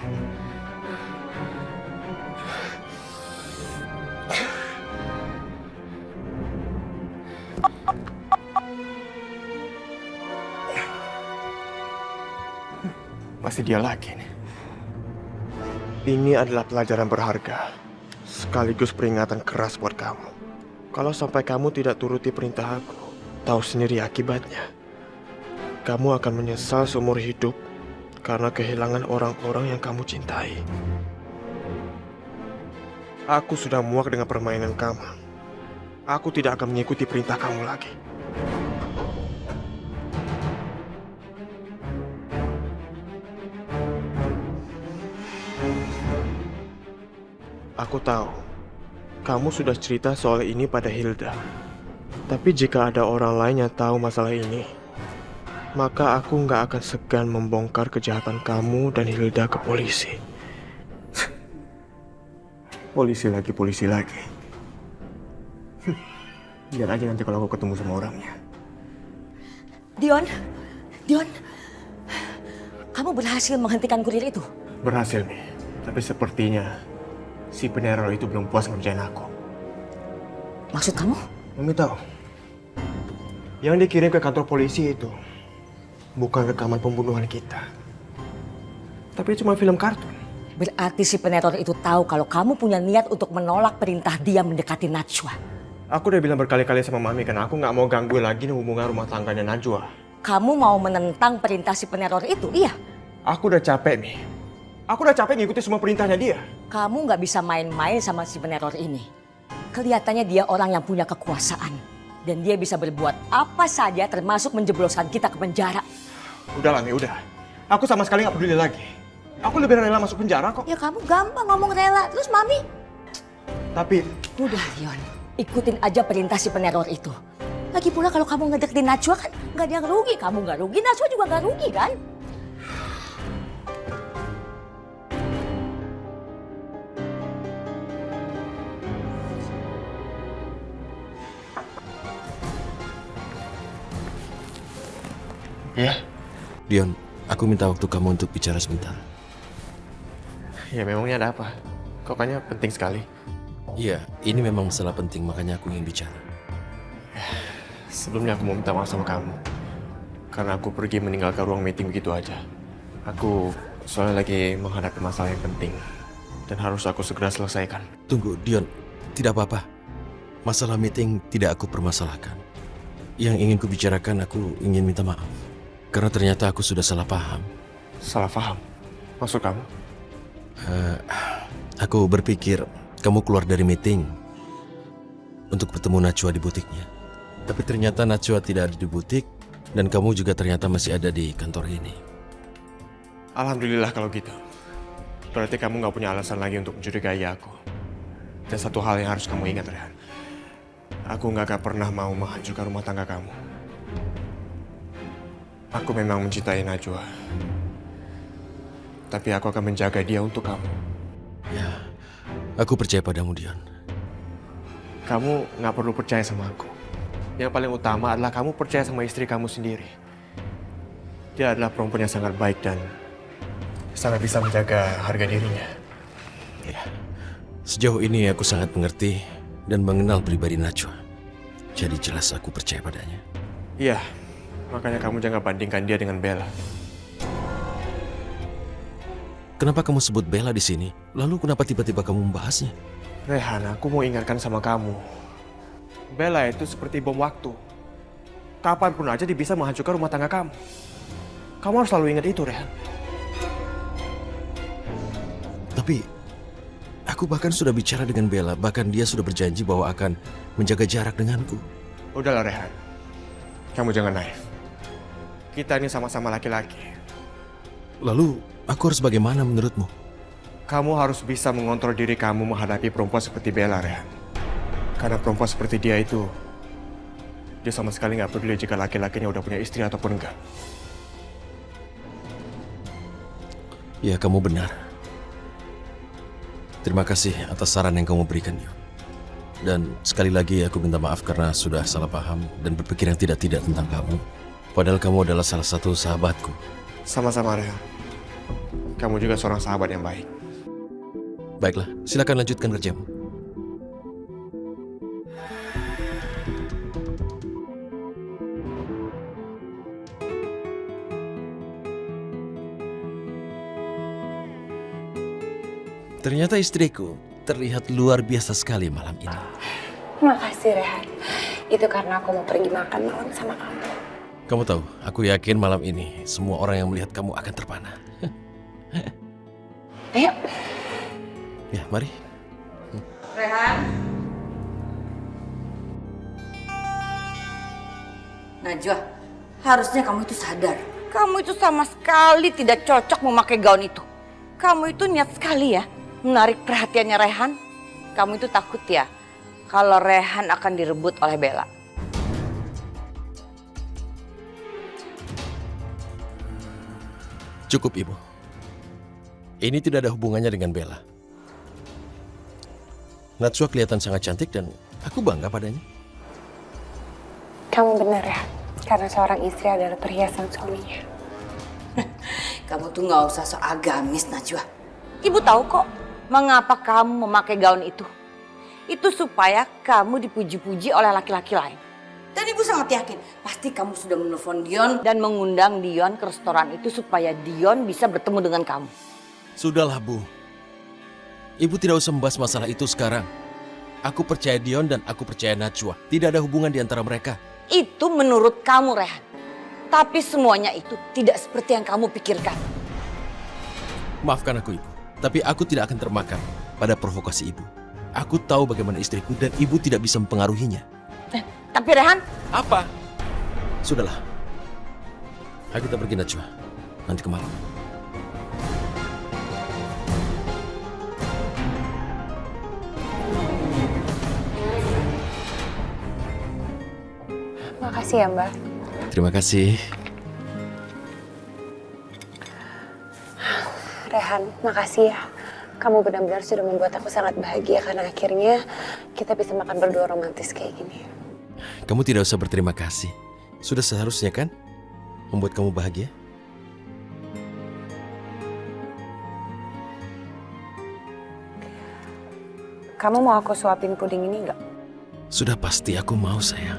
F: Masih dia lagi nih. Ini adalah pelajaran berharga, sekaligus peringatan keras buat kamu. Kalau sampai kamu tidak turuti perintah aku, tahu sendiri akibatnya. Kamu akan menyesal seumur hidup karena kehilangan orang-orang yang kamu cintai. Aku sudah muak dengan permainan kamu. Aku tidak akan mengikuti perintah kamu lagi. Aku tahu, kamu sudah cerita soal ini pada Hilda. Tapi jika ada orang lain yang tahu masalah ini, maka aku nggak akan segan membongkar kejahatan kamu dan Hilda ke polisi. Polisi lagi. Lihat aja nanti kalau aku ketemu sama orangnya.
J: Dion, kamu berhasil menghentikan kurir itu?
F: Berhasil, Mi. Tapi sepertinya si peneror itu belum puas ngerjain aku.
J: Maksud kamu?
F: Mami tahu, yang dikirim ke kantor polisi itu bukan rekaman pembunuhan kita, tapi cuma film kartun.
J: Berarti si peneror itu tahu kalau kamu punya niat untuk menolak perintah dia mendekati Najwa.
F: Aku udah bilang berkali-kali sama Mami karena aku nggak mau ganggu lagi hubungan rumah tangganya Najwa.
J: Kamu mau menentang perintah si peneror itu, iya?
F: Aku udah capek, Mi. Aku udah capek ngikutin semua perintahnya dia.
J: Kamu nggak bisa main-main sama si peneror ini. Kelihatannya dia orang yang punya kekuasaan. Dan dia bisa berbuat apa saja termasuk menjebloskan kita ke penjara.
F: Udah lah, Mi, udah. Aku sama sekali nggak peduli lagi. Aku lebih rela masuk penjara kok.
J: Ya kamu gampang ngomong rela. Terus Mami?
F: Tapi...
J: Udah, Yon. Ikutin aja perintah si peneror itu. Lagi pula kalau kamu ngedeketin Najwa kan nggak ada yang rugi. Kamu nggak rugi, Najwa juga nggak rugi kan?
F: Ya?
E: Dion, aku minta waktu kamu untuk bicara sebentar.
F: Ya memangnya ada apa? Kok kayaknya penting sekali.
E: Iya, ini memang masalah penting, makanya aku ingin bicara.
F: Sebelumnya aku mau minta maaf sama kamu. Karena aku pergi meninggalkan ruang meeting begitu aja. Aku soalnya lagi menghadapi masalah yang penting. Dan harus aku segera selesaikan.
E: Tunggu, Dion. Tidak apa-apa. Masalah meeting tidak aku permasalahkan. Yang ingin kubicarakan, aku ingin minta maaf. Karena ternyata aku sudah salah paham.
F: Salah paham? Maksud kamu?
E: Aku berpikir kamu keluar dari meeting untuk bertemu Najwa di butiknya. Tapi ternyata Najwa tidak ada di butik dan kamu juga ternyata masih ada di kantor ini.
F: Alhamdulillah kalau gitu. Berarti kamu nggak punya alasan lagi untuk mencurigai aku. Dan satu hal yang harus kamu ingat, Rehan. Aku nggak akan pernah mau menghancurkan rumah tangga kamu. Aku memang mencintai Najwa. Tapi aku akan menjaga dia untuk kamu.
E: Ya, aku percaya padamu, Dion.
F: Kamu nggak perlu percaya sama aku. Yang paling utama adalah kamu percaya sama istri kamu sendiri. Dia adalah perempuan yang sangat baik dan sangat bisa menjaga harga dirinya.
E: Ya, sejauh ini aku sangat mengerti dan mengenal pribadi Najwa. Jadi jelas aku percaya padanya.
F: Iya, makanya kamu jangan bandingkan dia dengan Bella.
E: Kenapa kamu sebut Bella di sini? Lalu kenapa tiba-tiba kamu membahasnya?
F: Rehan, aku mau ingatkan sama kamu. Bella itu seperti bom waktu. Kapanpun aja dia bisa menghancurkan rumah tangga kamu. Kamu harus selalu ingat itu, Rehan.
E: Tapi aku bahkan sudah bicara dengan Bella. Bahkan dia sudah berjanji bahwa akan menjaga jarak denganku.
F: Udahlah, Rehan. Kamu jangan naif. Kita ini sama-sama laki-laki.
E: Lalu aku harus bagaimana menurutmu?
F: Kamu harus bisa mengontrol diri kamu menghadapi perempuan seperti Bella, Rehan. Karena perempuan seperti dia itu, dia sama sekali nggak peduli jika laki-lakinya udah punya istri ataupun enggak.
E: Ya, kamu benar. Terima kasih atas saran yang kamu berikan, Dion. Dan sekali lagi aku minta maaf karena sudah salah paham dan berpikir yang tidak-tidak tentang kamu. Padahal kamu adalah salah satu sahabatku.
F: Sama-sama, Rehan. Kamu juga seorang sahabat yang baik.
E: Baiklah, silakan lanjutkan kerjamu. Ternyata istriku terlihat luar biasa sekali malam ini.
B: Makasih Rehan. Itu karena aku mau pergi makan malam sama kamu.
E: Kamu tahu, aku yakin malam ini semua orang yang melihat kamu akan terpana.
B: Ayo.
E: Ya, mari.
J: Rehan. Najwa, harusnya kamu itu sadar. Kamu itu sama sekali tidak cocok memakai gaun itu. Kamu itu niat sekali ya menarik perhatiannya Rehan. Kamu itu takut ya kalau Rehan akan direbut oleh Bella.
E: Cukup, Ibu. Ini tidak ada hubungannya dengan Bella. Najwa kelihatan sangat cantik dan aku bangga padanya.
B: Kamu benar ya, karena seorang istri adalah perhiasan suaminya.
J: Kamu tuh nggak usah so agamis, Najwa. Ibu tahu kok mengapa kamu memakai gaun itu. Itu supaya kamu dipuji-puji oleh laki-laki lain. Dan ibu sangat yakin, pasti kamu sudah menelpon Dion dan mengundang Dion ke restoran itu supaya Dion bisa bertemu dengan kamu.
E: Sudahlah, Bu. Ibu tidak usah membahas masalah itu sekarang. Aku percaya Dion dan aku percaya Najwa. Tidak ada hubungan di antara mereka.
J: Itu menurut kamu, Rehan. Tapi semuanya itu tidak seperti yang kamu pikirkan.
E: Maafkan aku, Ibu. Tapi aku tidak akan termakan pada provokasi Ibu. Aku tahu bagaimana istriku dan Ibu tidak bisa mempengaruhinya.
J: Tapi Rehan...
E: Apa? Sudahlah. Ayo kita pergi, Najwa. Nanti ke malam.
B: Makasih ya Mbak.
E: Terima kasih.
B: Rehan, makasih ya. Kamu benar-benar sudah membuat aku sangat bahagia karena akhirnya kita bisa makan berdua romantis kayak gini.
E: Kamu tidak usah berterima kasih. Sudah seharusnya kan membuat kamu bahagia?
B: Kamu mau aku suapin puding ini nggak?
E: Sudah pasti aku mau, sayang.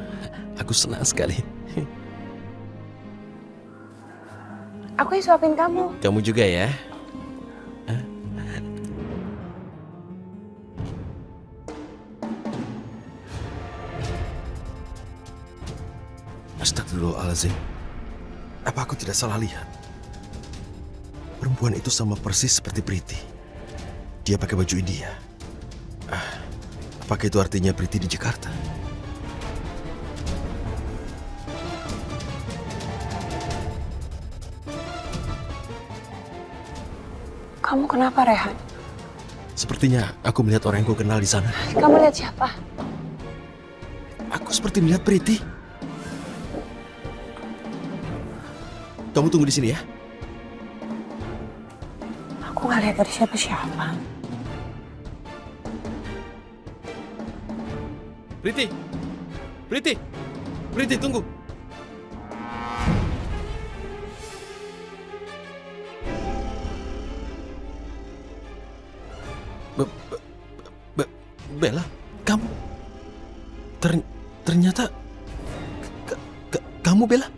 E: Aku senang sekali.
B: Aku yang suapin kamu.
E: Kamu juga ya? Astagfirullahaladzim. Apa aku tidak salah lihat? Perempuan itu sama persis seperti Priti. Dia pakai baju India. Apakah itu artinya Priti di Jakarta?
B: Kamu kenapa, Rehan?
E: Sepertinya aku melihat orang yang ku kenal di sana.
B: Kamu lihat siapa?
E: Aku seperti melihat Priti. Kamu tunggu di sini ya.
B: Aku nggak lihat dari siapa-siapa.
E: Priti! Priti! Priti, tunggu! Bella, kamu... Ternyata... Kamu, Bella?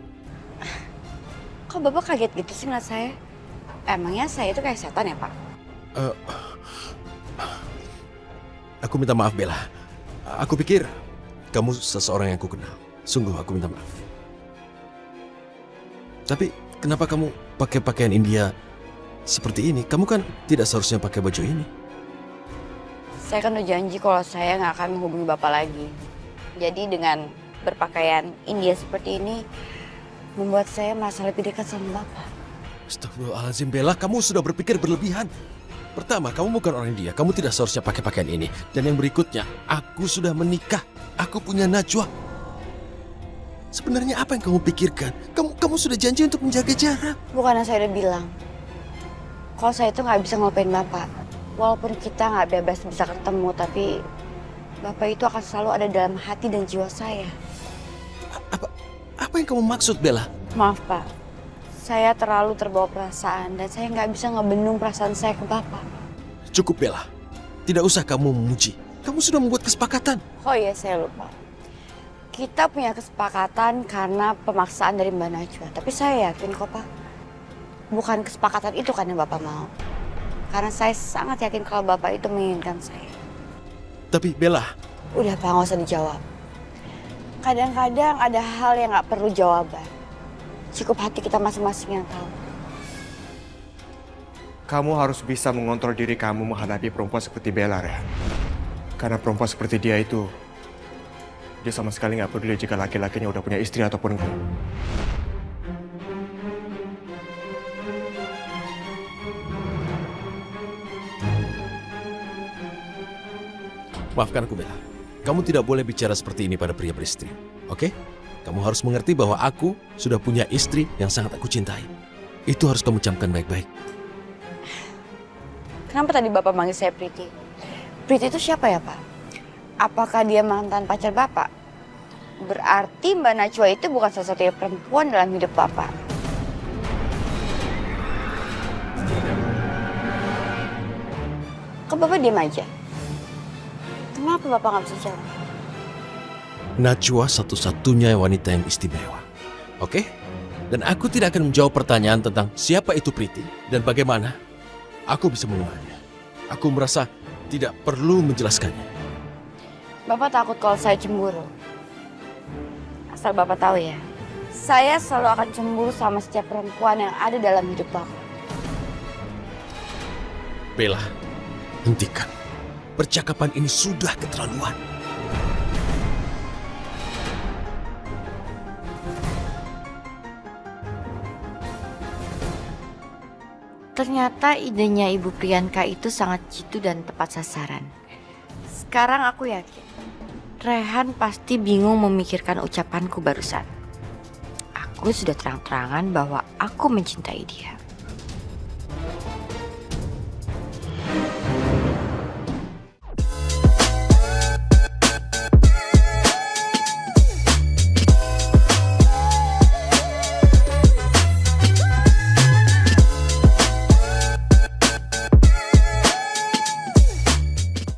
J: Kok Bapak kaget gitu sih ngeliat saya? Emangnya saya itu kayak setan ya, Pak?
E: Aku minta maaf, Bella. Aku pikir kamu seseorang yang aku kenal. Sungguh aku minta maaf. Tapi kenapa kamu pakai pakaian India seperti ini? Kamu kan tidak seharusnya pakai baju ini.
J: Saya kan udah janji kalau saya nggak akan menghubungi Bapak lagi. Jadi dengan berpakaian India seperti ini membuat saya merasa lebih dekat sama Bapak.
E: Astagfirullahaladzim, Bella, kamu sudah berpikir berlebihan. Pertama, kamu bukan orang India. Kamu tidak seharusnya pakai pakaian ini. Dan yang berikutnya, aku sudah menikah. Aku punya Najwa. Sebenarnya apa yang kamu pikirkan? Kamu sudah janji untuk menjaga jarak.
J: Bukannya saya udah bilang, kalau saya itu nggak bisa ngelupain Bapak. Walaupun kita nggak bebas bisa ketemu, tapi Bapak itu akan selalu ada dalam hati dan jiwa saya.
E: Apa yang kamu maksud, Bella?
J: Maaf, Pak. Saya terlalu terbawa perasaan dan saya nggak bisa ngebendung perasaan saya ke Bapak.
E: Cukup, Bella. Tidak usah kamu memuji. Kamu sudah membuat kesepakatan.
J: Oh iya, saya lupa. Kita punya kesepakatan karena pemaksaan dari Mbak Najwa. Tapi saya yakin kok, Pak. Bukan kesepakatan itu kan yang Bapak mau. Karena saya sangat yakin kalau Bapak itu menginginkan saya.
E: Tapi Bella,
J: Udah Pak, nggak usah dijawab. Kadang-kadang ada hal yang nggak perlu jawaban. Cukup hati kita masing-masing yang tahu.
F: Kamu harus bisa mengontrol diri kamu menghadapi perempuan seperti Bella, Rehan. Karena perempuan seperti dia itu, dia sama sekali nggak peduli jika laki-lakinya udah punya istri ataupun enggak.
E: maafkan aku Bella. Kamu tidak boleh bicara seperti ini pada pria beristri, oke? Kamu harus mengerti bahwa aku sudah punya istri yang sangat aku cintai. Itu harus kamu camkan baik-baik.
J: Kenapa tadi Bapak manggil saya Priti? Priti itu siapa ya Pak? Apakah dia mantan pacar Bapak? Berarti Mbak Najwa itu bukan satu-satunya perempuan dalam hidup Bapak. Kok Bapak diam aja? Kenapa Bapak nggak bisa jawab?
E: Najwa satu-satunya wanita yang istimewa, oke? Dan aku tidak akan menjawab pertanyaan tentang siapa itu Priti dan bagaimana aku bisa mengenalnya. Aku merasa tidak perlu menjelaskannya.
J: Bapak takut kalau saya cemburu. Asal Bapak tahu ya, saya selalu akan cemburu sama setiap perempuan yang ada dalam hidup Bapak.
E: Bella, hentikan. Percakapan ini sudah keterlaluan.
J: Ternyata idenya Ibu Priyanka itu sangat jitu dan tepat sasaran. Sekarang aku yakin, Rehan pasti bingung memikirkan ucapanku barusan. Aku sudah terang-terangan bahwa aku mencintai dia.